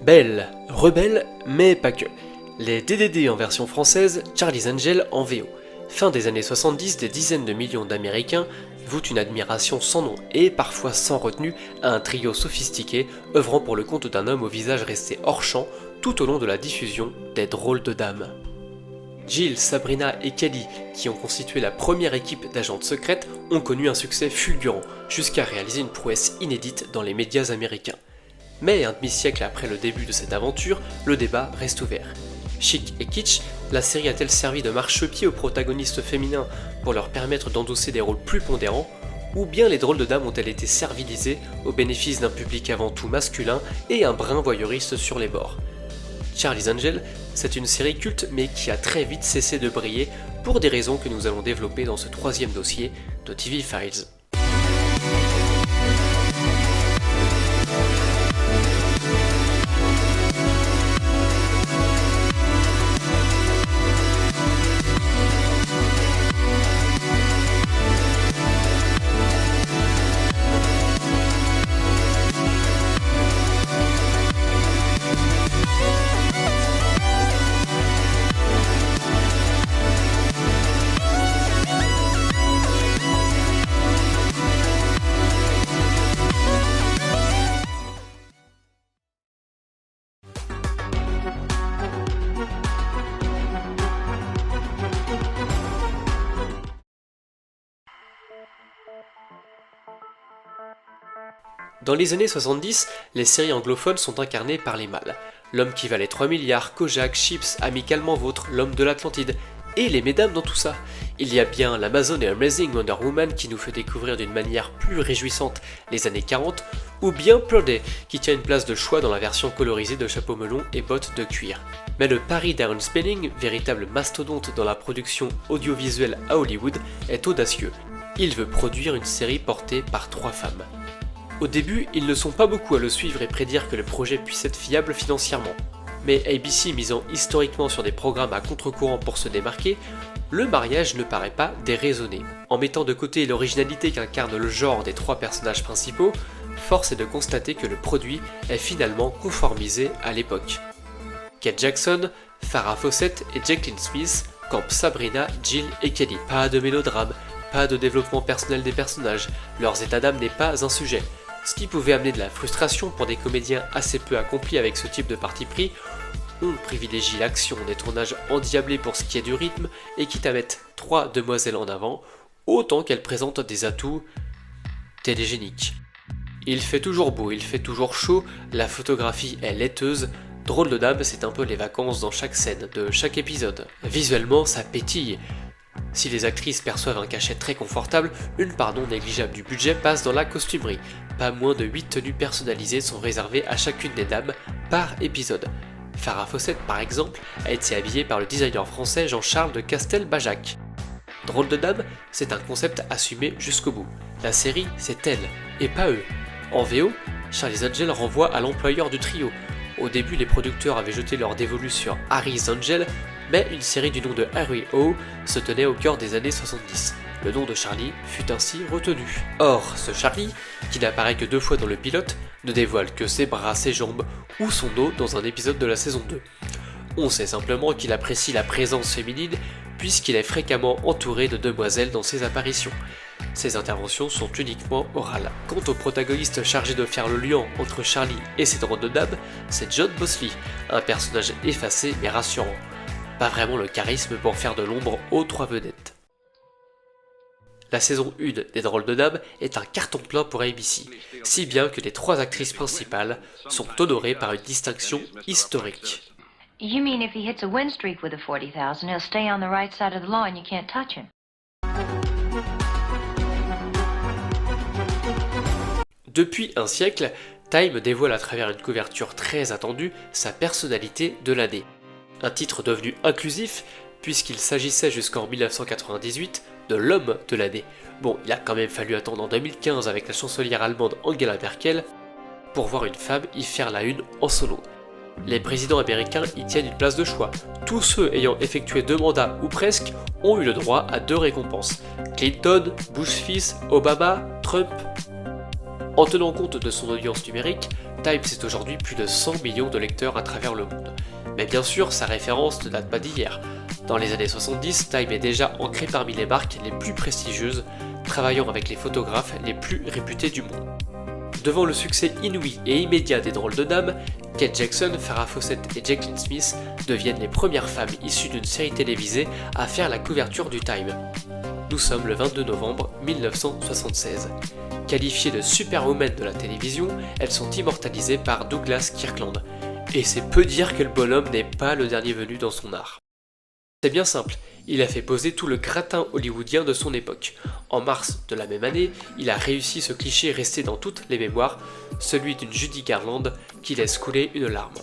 Belle, rebelle, mais pas que. Les DDD en version française, Charlie's Angels en VO. Fin des années 70, des dizaines de millions d'Américains vouent une admiration sans nom et parfois sans retenue à un trio sophistiqué œuvrant pour le compte d'un homme au visage resté hors champ tout au long de la diffusion des Drôles de Dames. Jill, Sabrina et Kelly, qui ont constitué la première équipe d'agentes secrètes, ont connu un succès fulgurant, jusqu'à réaliser une prouesse inédite dans les médias américains. Mais un demi-siècle après le début de cette aventure, le débat reste ouvert. Chic et kitsch, la série a-t-elle servi de marchepied aux protagonistes féminins pour leur permettre d'endosser des rôles plus pondérants, ou bien les Drôles de Dames ont-elles été servilisées au bénéfice d'un public avant tout masculin et un brin voyeuriste sur les bords? Charlie's Angels, c'est une série culte mais qui a très vite cessé de briller pour des raisons que nous allons développer dans ce troisième dossier de TV Files. Dans les années 70, les séries anglophones sont incarnées par les mâles. L'homme qui valait 3 milliards, Kojak, Chips, Amicalement Vôtre, l'homme de l'Atlantide. Et les mesdames dans tout ça. Il y a bien l'Amazon et Amazing Wonder Woman qui nous fait découvrir d'une manière plus réjouissante les années 40, ou bien Pearl Day qui tient une place de choix dans la version colorisée de chapeau melon et bottes de cuir. Mais le pari d'Aaron Spelling, véritable mastodonte dans la production audiovisuelle à Hollywood, est audacieux. Il veut produire une série portée par 3 femmes. Au début, ils ne sont pas beaucoup à le suivre et prédire que le projet puisse être fiable financièrement. Mais ABC misant historiquement sur des programmes à contre-courant pour se démarquer, le mariage ne paraît pas déraisonné. En mettant de côté l'originalité qu'incarne le genre des 3 personnages principaux, force est de constater que le produit est finalement conformisé à l'époque. Kate Jackson, Farrah Fawcett et Jacqueline Smith campent Sabrina, Jill et Kelly. Pas de mélodrame, pas de développement personnel des personnages, leurs états d'âme n'est pas un sujet. Ce qui pouvait amener de la frustration pour des comédiens assez peu accomplis avec ce type de parti pris, on privilégie l'action des tournages endiablés pour ce qui est du rythme et quitte à mettre 3 demoiselles en avant, autant qu'elles présentent des atouts télégéniques. Il fait toujours beau, il fait toujours chaud, la photographie est laiteuse, Drôle de Dames c'est un peu les vacances dans chaque scène de chaque épisode. Visuellement ça pétille. Si les actrices perçoivent un cachet très confortable, une part non négligeable du budget passe dans la costumerie. Pas moins de 8 tenues personnalisées sont réservées à chacune des dames par épisode. Farrah Fawcett par exemple a été habillée par le designer français Jean-Charles de Castelbajac. Drôle de Dames, c'est un concept assumé jusqu'au bout. La série, c'est elle, et pas eux. En VO, Charlie's Angels renvoie à l'employeur du trio. Au début, les producteurs avaient jeté leur dévolu sur Harry's Angel, mais une série du nom de Harry O se tenait au cœur des années 70. Le nom de Charlie fut ainsi retenu. Or, ce Charlie, qui n'apparaît que 2 fois dans le pilote, ne dévoile que ses bras, ses jambes ou son dos dans un épisode de la saison 2. On sait simplement qu'il apprécie la présence féminine puisqu'il est fréquemment entouré de demoiselles dans ses apparitions. Ses interventions sont uniquement orales. Quant au protagoniste chargé de faire le lien entre Charlie et ses Drôles de Dames, c'est John Bosley, un personnage effacé mais rassurant. Pas vraiment le charisme pour faire de l'ombre aux 3 vedettes. La saison 1 des Drôles de Dames est un carton plein pour ABC, si bien que les 3 actrices principales sont honorées par une distinction historique. You mean if he hits a win streak with a 40,000, he'll stay on the right side of the law and you can't touch him? Depuis un siècle, Time dévoile à travers une couverture très attendue sa personnalité de l'année. Un titre devenu inclusif puisqu'il s'agissait jusqu'en 1998 de l'homme de l'année. Bon, il a quand même fallu attendre en 2015 avec la chancelière allemande Angela Merkel pour voir une femme y faire la une en solo. Les présidents américains y tiennent une place de choix. Tous ceux ayant effectué 2 mandats ou presque ont eu le droit à 2 récompenses. Clinton, Bush fils, Obama, Trump. En tenant compte de son audience numérique, Time c'est aujourd'hui plus de 100 millions de lecteurs à travers le monde. Mais bien sûr, sa référence ne date pas d'hier. Dans les années 70, Time est déjà ancré parmi les marques les plus prestigieuses, travaillant avec les photographes les plus réputés du monde. Devant le succès inouï et immédiat des Drôles de Dames, Kate Jackson, Farrah Fawcett et Jacqueline Smith deviennent les premières femmes issues d'une série télévisée à faire la couverture du Time. Nous sommes le 22 novembre 1976. Qualifiées de superwomen de la télévision, elles sont immortalisées par Douglas Kirkland. Et c'est peu dire que le bonhomme n'est pas le dernier venu dans son art. C'est bien simple, il a fait poser tout le gratin hollywoodien de son époque. En mars de la même année, il a réussi ce cliché resté dans toutes les mémoires, celui d'une Judy Garland qui laisse couler une larme.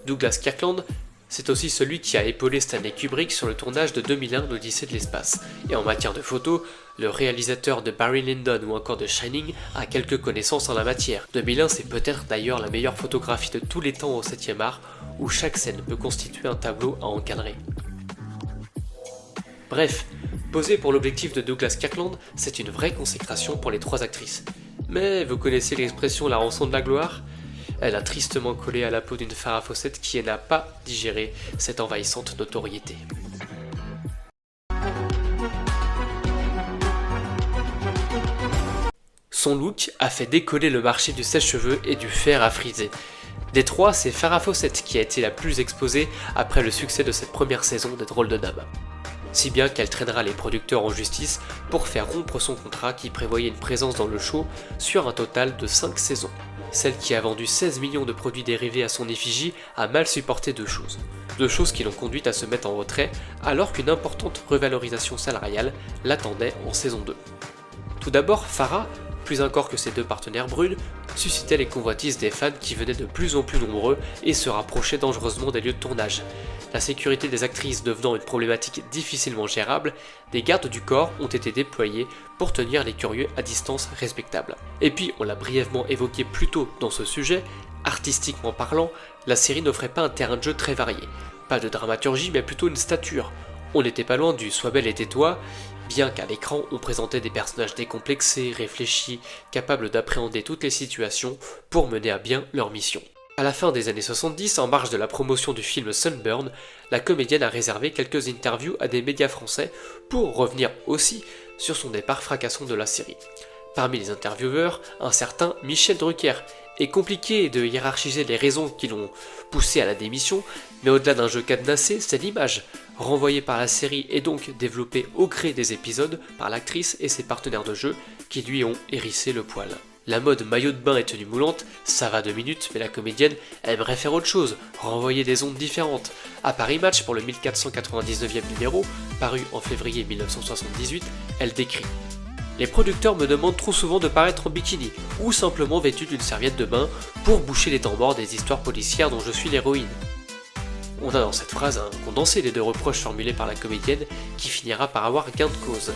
Douglas Kirkland, c'est aussi celui qui a épaulé Stanley Kubrick sur le tournage de 2001 l'Odyssée de l'espace. Et en matière de photos, le réalisateur de Barry Lyndon ou encore de Shining a quelques connaissances en la matière. 2001 c'est peut-être d'ailleurs la meilleure photographie de tous les temps au 7e art, où chaque scène peut constituer un tableau à encadrer. Bref, poser pour l'objectif de Douglas Kirkland, c'est une vraie consécration pour les trois actrices. Mais vous connaissez l'expression la rançon de la gloire ? Elle a tristement collé à la peau d'une Farrah Fawcett qui n'a pas digéré cette envahissante notoriété. Son look a fait décoller le marché du sèche-cheveux et du fer à friser. Des trois, c'est Farrah Fawcett qui a été la plus exposée après le succès de cette première saison des Drôles de Dames. Si bien qu'elle traînera les producteurs en justice pour faire rompre son contrat qui prévoyait une présence dans le show sur un total de 5 saisons. Celle qui a vendu 16 millions de produits dérivés à son effigie a mal supporté deux choses. Deux choses qui l'ont conduite à se mettre en retrait alors qu'une importante revalorisation salariale l'attendait en saison 2. Tout d'abord, Farrah, plus encore que ses deux partenaires brunes, suscitait les convoitises des fans qui venaient de plus en plus nombreux et se rapprochaient dangereusement des lieux de tournage. La sécurité des actrices devenant une problématique difficilement gérable, des gardes du corps ont été déployés pour tenir les curieux à distance respectable. Et puis, on l'a brièvement évoqué plus tôt dans ce sujet, artistiquement parlant, la série n'offrait pas un terrain de jeu très varié. Pas de dramaturgie mais plutôt une stature. On n'était pas loin du Sois belle et tais-toi, bien qu'à l'écran on présentait des personnages décomplexés, réfléchis, capables d'appréhender toutes les situations pour mener à bien leur mission. À la fin des années 70, en marge de la promotion du film Sunburn, la comédienne a réservé quelques interviews à des médias français pour revenir aussi sur son départ fracassant de la série. Parmi les intervieweurs, un certain Michel Drucker. Est compliqué de hiérarchiser les raisons qui l'ont poussé à la démission, mais au-delà d'un jeu cadenassé, c'est l'image, renvoyée par la série et donc développée au gré des épisodes par l'actrice et ses partenaires de jeu qui lui ont hérissé le poil. La mode maillot de bain et tenue moulante, ça va 2 minutes, mais la comédienne aimerait faire autre chose, renvoyer des ondes différentes. À Paris Match, pour le 1499e numéro, paru en février 1978, elle décrit: les producteurs me demandent trop souvent de paraître en bikini, ou simplement vêtu d'une serviette de bain pour boucher les temps morts des histoires policières dont je suis l'héroïne. On a dans cette phrase un condensé des deux reproches formulés par la comédienne qui finira par avoir gain de cause.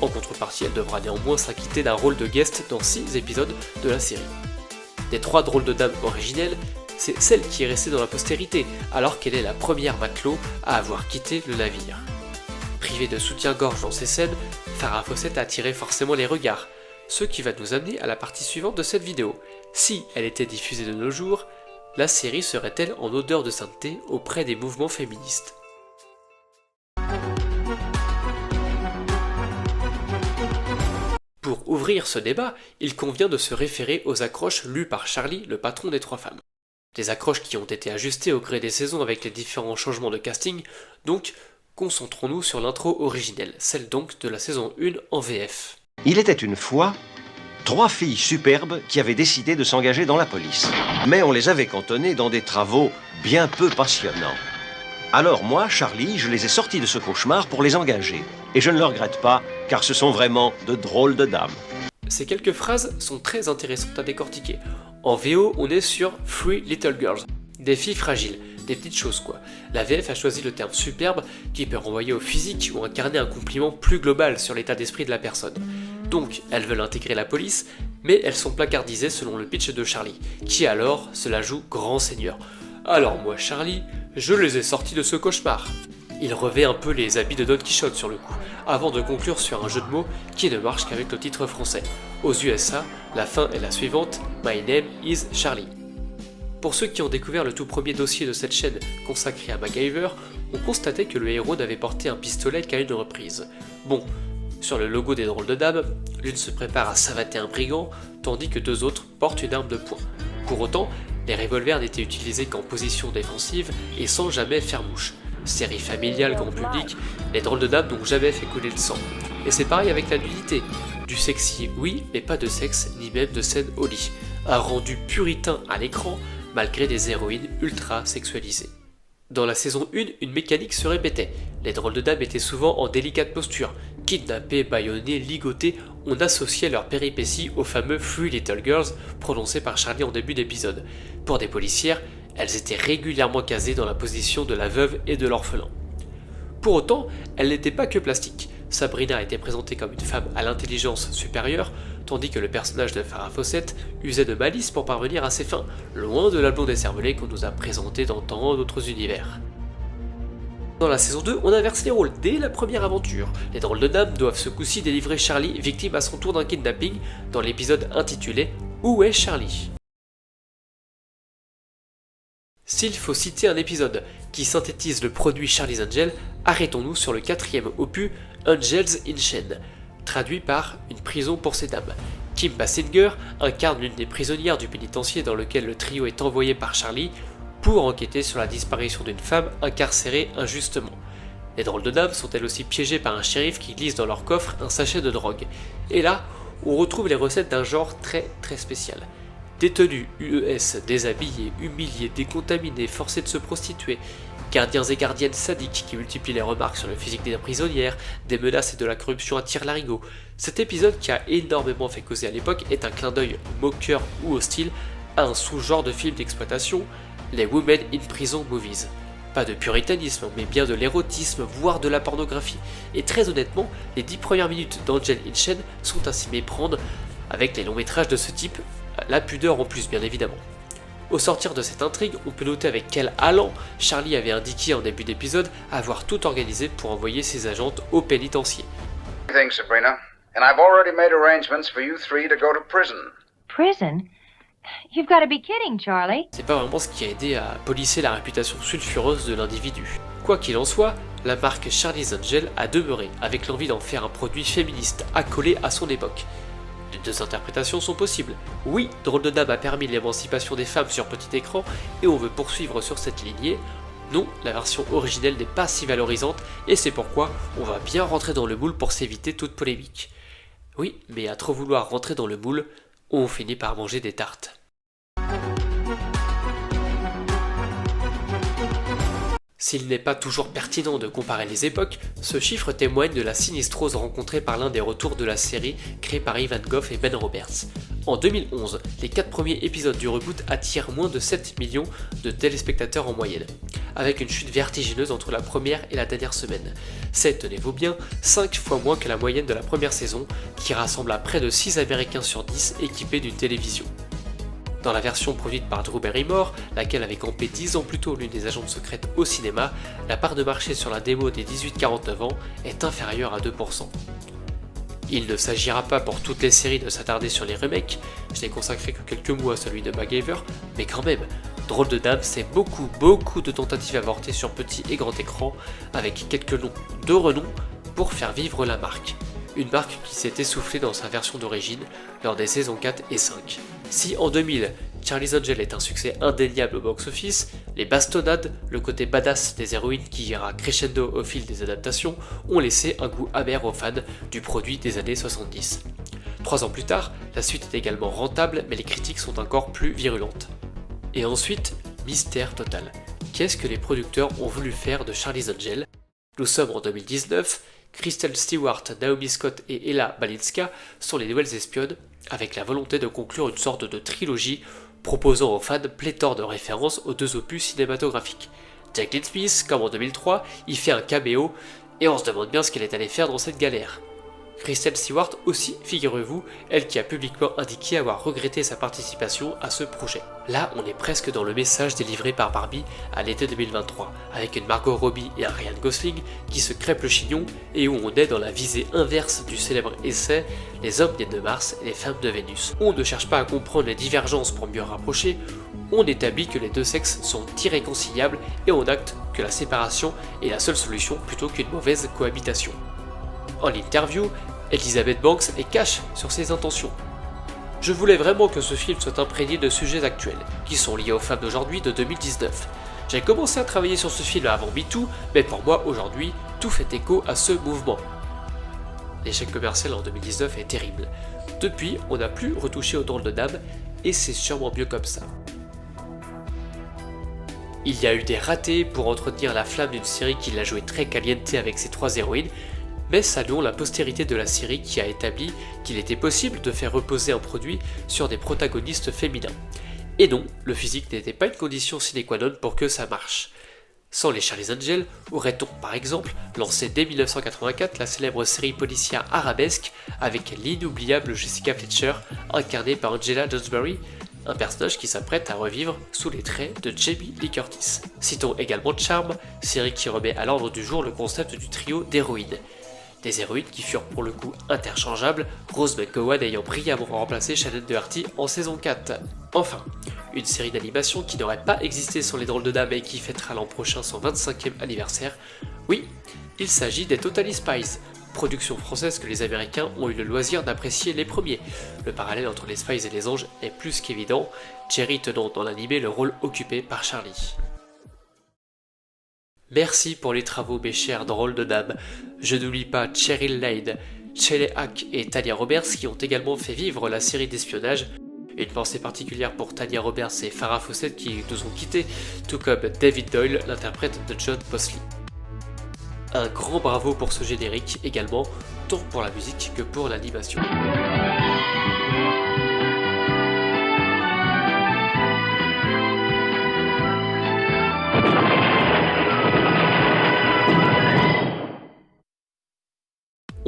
En contrepartie, elle devra néanmoins s'acquitter d'un rôle de guest dans 6 épisodes de la série. Des 3 Drôles de Dames originelles, c'est celle qui est restée dans la postérité, alors qu'elle est la première matelot à avoir quitté le navire. Privée de soutien-gorge dans ces scènes, Farrah Fawcett a attiré forcément les regards, ce qui va nous amener à la partie suivante de cette vidéo. Si elle était diffusée de nos jours, la série serait-elle en odeur de sainteté auprès des mouvements féministes ? Pour ouvrir ce débat, il convient de se référer aux accroches lues par Charlie, le patron des 3 femmes. Des accroches qui ont été ajustées au gré des saisons avec les différents changements de casting, donc concentrons-nous sur l'intro originelle, celle donc de la saison 1 en VF. Il était une fois 3 filles superbes qui avaient décidé de s'engager dans la police. Mais on les avait cantonnées dans des travaux bien peu passionnants. Alors moi, Charlie, je les ai sorties de ce cauchemar pour les engager. Et je ne le regrette pas, car ce sont vraiment de drôles de dames. Ces quelques phrases sont très intéressantes à décortiquer. En VO, on est sur Three Little Girls, des filles fragiles. Des petites choses quoi. La VF a choisi le terme superbe qui peut renvoyer au physique ou incarner un compliment plus global sur l'état d'esprit de la personne. Donc elles veulent intégrer la police, mais elles sont placardisées selon le pitch de Charlie, qui alors se la joue grand seigneur. Alors moi Charlie, je les ai sortis de ce cauchemar. Il revêt un peu les habits de Don Quichotte sur le coup, avant de conclure sur un jeu de mots qui ne marche qu'avec le titre français. Aux USA, la fin est la suivante, My name is Charlie. Pour ceux qui ont découvert le tout premier dossier de cette chaîne consacré à MacGyver, on constatait que le héros n'avait porté un pistolet qu'à une reprise. Bon, sur le logo des drôles de dames, l'une se prépare à savater un brigand, tandis que deux autres portent une arme de poing. Pour autant, les revolvers n'étaient utilisés qu'en position défensive et sans jamais faire mouche. Série familiale grand public, les drôles de dames n'ont jamais fait couler le sang. Et c'est pareil avec la nudité. Du sexy oui, mais pas de sexe, ni même de scène au lit. Un rendu puritain à l'écran, malgré des héroïnes ultra sexualisées. Dans la saison 1, une mécanique se répétait. Les drôles de dames étaient souvent en délicate posture. Kidnappés, bâillonnés, ligotés, on associait leurs péripéties aux fameux Three Little Girls prononcés par Charlie en début d'épisode. Pour des policières, elles étaient régulièrement casées dans la position de la veuve et de l'orphelin. Pour autant, elles n'étaient pas que plastiques. Sabrina était présentée comme une femme à l'intelligence supérieure, tandis que le personnage de Farrah Fawcett usait de malice pour parvenir à ses fins, loin de la blonde écervelée qu'on nous a présentée dans tant d'autres univers. Dans la saison 2, on inverse les rôles dès la première aventure. Les drôles de dames doivent ce coup-ci délivrer Charlie, victime à son tour d'un kidnapping, dans l'épisode intitulé « Où est Charlie ?». S'il faut citer un épisode qui synthétise le produit Charlie's Angel, arrêtons-nous sur le 4e opus Angels in Chains, traduit par Une prison pour ces dames. Kim Basinger incarne l'une des prisonnières du pénitencier dans lequel le trio est envoyé par Charlie pour enquêter sur la disparition d'une femme incarcérée injustement. Les drôles de dames sont elles aussi piégées par un shérif qui glisse dans leur coffre un sachet de drogue. Et là, on retrouve les recettes d'un genre très spécial. Détenus UES, déshabillés, humiliés, décontaminés, forcés de se prostituer, gardiens et gardiennes sadiques qui multiplient les remarques sur le physique des prisonnières, des menaces et de la corruption à tire-larigot. Cet épisode qui a énormément fait causer à l'époque est un clin d'œil moqueur ou hostile à un sous-genre de film d'exploitation, les Women in Prison Movies. Pas de puritanisme, mais bien de l'érotisme, voire de la pornographie. Et très honnêtement, les 10 premières minutes d'Angel in Chains sont à s'y méprendre avec les longs métrages de ce type, la pudeur en plus bien évidemment. Au sortir de cette intrigue, on peut noter avec quel allant Charlie avait indiqué en début d'épisode avoir tout organisé pour envoyer ses agentes au pénitencier. Thanks, Sabrina. And I've already made arrangements for you three to go to prison. Prison? You've got to be kidding, Charlie. C'est pas vraiment ce qui a aidé à polisser la réputation sulfureuse de l'individu. Quoi qu'il en soit, la marque Charlie's Angel a demeuré avec l'envie d'en faire un produit féministe accolé à son époque. Les deux interprétations sont possibles. Oui, Drôle de Dame a permis l'émancipation des femmes sur petit écran et on veut poursuivre sur cette lignée. Non, la version originelle n'est pas si valorisante et c'est pourquoi on va bien rentrer dans le moule pour s'éviter toute polémique. Oui, mais à trop vouloir rentrer dans le moule, on finit par manger des tartes. S'il n'est pas toujours pertinent de comparer les époques, ce chiffre témoigne de la sinistrose rencontrée par l'un des retours de la série créée par Ivan Goff et Ben Roberts. En 2011, les 4 premiers épisodes du reboot attirent moins de 7 millions de téléspectateurs en moyenne, avec une chute vertigineuse entre la première et la dernière semaine. C'est, tenez-vous bien, 5 fois moins que la moyenne de la première saison, qui rassemble à près de 6 Américains sur 10 équipés d'une télévision. Dans la version produite par Drew Barrymore, laquelle avait campé 10 ans plus tôt l'une des agentes secrètes au cinéma, la part de marché sur la démo des 18-49 ans est inférieure à 2%. Il ne s'agira pas pour toutes les séries de s'attarder sur les remakes, je n'ai consacré que quelques mots à celui de MacGyver, mais quand même, Drôle de Dame, c'est beaucoup de tentatives avortées sur petit et grand écran, avec quelques noms de renom pour faire vivre la marque. Une marque qui s'est essoufflée dans sa version d'origine lors des saisons 4 et 5. Si en 2000, Charlie's Angel est un succès indéniable au box-office, les bastonnades, le côté badass des héroïnes qui ira crescendo au fil des adaptations, ont laissé un goût amer aux fans du produit des années 70. 3 ans plus tard, la suite est également rentable, mais les critiques sont encore plus virulentes. Et ensuite, mystère total. Qu'est-ce que les producteurs ont voulu faire de Charlie's Angel ? Nous sommes en 2019, Kristen Stewart, Naomi Scott et Ella Balinska sont les nouvelles espionnes, avec la volonté de conclure une sorte de trilogie proposant aux fans pléthore de références aux 2 opus cinématographiques. Jacqueline Smith, comme en 2003, y fait un caméo, et on se demande bien ce qu'elle est allée faire dans cette galère. Kristen Stewart aussi, figurez-vous, elle qui a publiquement indiqué avoir regretté sa participation à ce projet. Là, on est presque dans le message délivré par Barbie à l'été 2023, avec une Margot Robbie et un Ryan Gosling qui se crêpent le chignon et où on est dans la visée inverse du célèbre essai « Les hommes viennent de Mars et les femmes de Vénus ». On ne cherche pas à comprendre les divergences pour mieux rapprocher, on établit que les deux sexes sont irréconciliables et on acte que la séparation est la seule solution plutôt qu'une mauvaise cohabitation. En interview, Elizabeth Banks est cash sur ses intentions. Je voulais vraiment que ce film soit imprégné de sujets actuels, qui sont liés aux femmes d'aujourd'hui de 2019. J'ai commencé à travailler sur ce film avant MeToo, mais pour moi aujourd'hui, tout fait écho à ce mouvement. L'échec commercial en 2019 est terrible. Depuis, on n'a plus retouché aux drôles de dames, et c'est sûrement mieux comme ça. Il y a eu des ratés pour entretenir la flamme d'une série qui l'a joué très caliente avec ses 3 héroïnes, mais saluons la postérité de la série qui a établi qu'il était possible de faire reposer un produit sur des protagonistes féminins. Et non, le physique n'était pas une condition sine qua non pour que ça marche. Sans les Charlie's Angels, aurait-on par exemple lancé dès 1984 la célèbre série policière arabesque avec l'inoubliable Jessica Fletcher incarnée par Angela Lansbury, un personnage qui s'apprête à revivre sous les traits de Jamie Lee Curtis. Citons également Charmed, série qui remet à l'ordre du jour le concept du trio d'héroïnes. Des héroïnes qui furent pour le coup interchangeables, Rose McGowan ayant brillamment remplacé Shannon Doherty en saison 4. Enfin, une série d'animation qui n'aurait pas existé sans les drôles de dames et qui fêtera l'an prochain son 25e anniversaire. Oui, il s'agit des Totally Spies, production française que les Américains ont eu le loisir d'apprécier les premiers. Le parallèle entre les Spies et les anges est plus qu'évident, Jerry tenant dans l'animé le rôle occupé par Charlie. Merci pour les travaux mes chers drôles de dames. Je n'oublie pas Cheryl Lade, Shelley Hack et Tanya Roberts qui ont également fait vivre la série d'espionnage. Une pensée particulière pour Tanya Roberts et Farrah Fawcett qui nous ont quittés, tout comme David Doyle, l'interprète de John Bosley. Un grand bravo pour ce générique également, tant pour la musique que pour l'animation.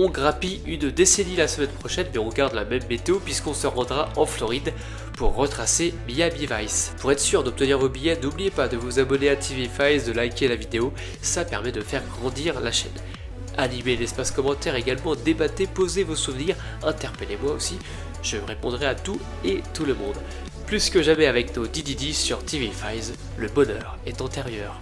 On grappille une décennie la semaine prochaine, mais on garde la même météo puisqu'on se rendra en Floride pour retracer Miami Vice. Pour être sûr d'obtenir vos billets, n'oubliez pas de vous abonner à TV Files, de liker la vidéo, ça permet de faire grandir la chaîne. Animez l'espace commentaire également, débattez, posez vos souvenirs, interpellez-moi aussi, je répondrai à tout et tout le monde. Plus que jamais avec nos DDD sur TV Files, le bonheur est antérieur.